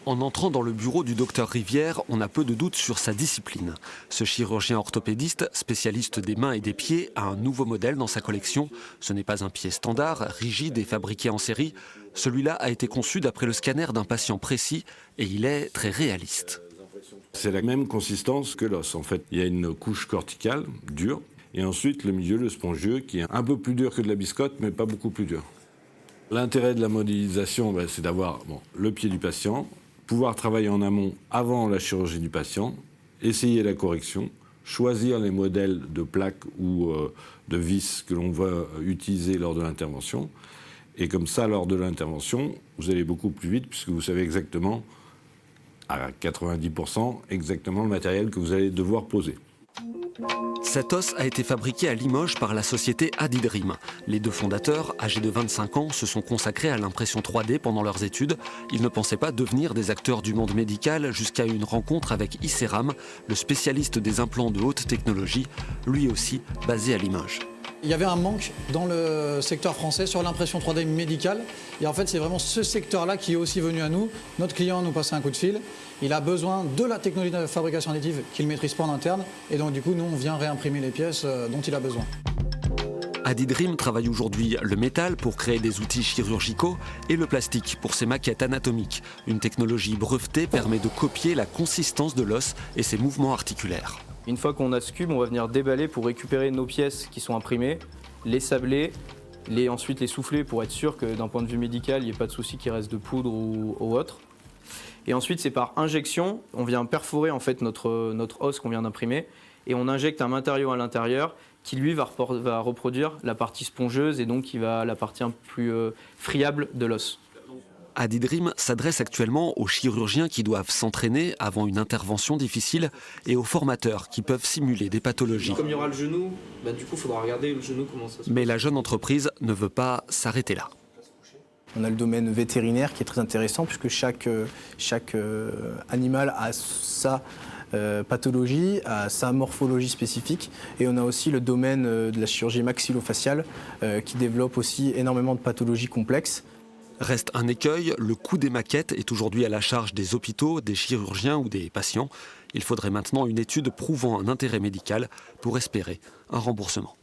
En entrant dans le bureau du docteur Rivière, on a peu de doute sur sa discipline. Ce chirurgien orthopédiste, spécialiste des mains et des pieds, a un nouveau modèle dans sa collection. Ce n'est pas un pied standard, rigide et fabriqué en série. Celui-là a été conçu d'après le scanner d'un patient précis et il est très réaliste. C'est la même consistance que l'os. En fait, il y a une couche corticale, dure, et ensuite le milieu, le spongieux, qui est un peu plus dur que de la biscotte, mais pas beaucoup plus dur. L'intérêt de la modélisation, c'est d'avoir le pied du patient, pouvoir travailler en amont avant la chirurgie du patient, essayer la correction, choisir les modèles de plaques ou de vis que l'on va utiliser lors de l'intervention. Et comme ça, lors de l'intervention, vous allez beaucoup plus vite puisque vous savez exactement, à 90%, exactement le matériel que vous allez devoir poser. Cet os a été fabriqué à Limoges par la société Adidream. Les deux fondateurs, âgés de 25 ans, se sont consacrés à l'impression 3D pendant leurs études. Ils ne pensaient pas devenir des acteurs du monde médical jusqu'à une rencontre avec Iceram, le spécialiste des implants de haute technologie, lui aussi basé à Limoges. Il y avait un manque dans le secteur français sur l'impression 3D médicale. Et en fait, c'est vraiment ce secteur-là qui est aussi venu à nous. Notre client nous passait un coup de fil. Il a besoin de la technologie de fabrication additive qu'il ne maîtrise pas en interne. Et donc, du coup, nous, on vient réimprimer les pièces dont il a besoin. Adidream travaille aujourd'hui le métal pour créer des outils chirurgicaux et le plastique pour ses maquettes anatomiques. Une technologie brevetée permet de copier la consistance de l'os et ses mouvements articulaires. Une fois qu'on a ce cube, on va venir déballer pour récupérer nos pièces qui sont imprimées, les sabler, ensuite les souffler pour être sûr que d'un point de vue médical, il n'y ait pas de souci qu'il reste de poudre ou autre. Et ensuite, c'est par injection, on vient perforer en fait notre os qu'on vient d'imprimer et on injecte un matériau à l'intérieur qui lui va reproduire la partie spongieuse et donc la partie un peu plus friable de l'os. Adidream s'adresse actuellement aux chirurgiens qui doivent s'entraîner avant une intervention difficile et aux formateurs qui peuvent simuler des pathologies. Comme il y aura le genou, du coup, il faudra regarder le genou comment ça se passe. Mais la jeune entreprise ne veut pas s'arrêter là. On a le domaine vétérinaire qui est très intéressant puisque chaque animal a sa pathologie, a sa morphologie spécifique. Et on a aussi le domaine de la chirurgie maxillofaciale qui développe aussi énormément de pathologies complexes. Reste un écueil, le coût des maquettes est aujourd'hui à la charge des hôpitaux, des chirurgiens ou des patients. Il faudrait maintenant une étude prouvant un intérêt médical pour espérer un remboursement.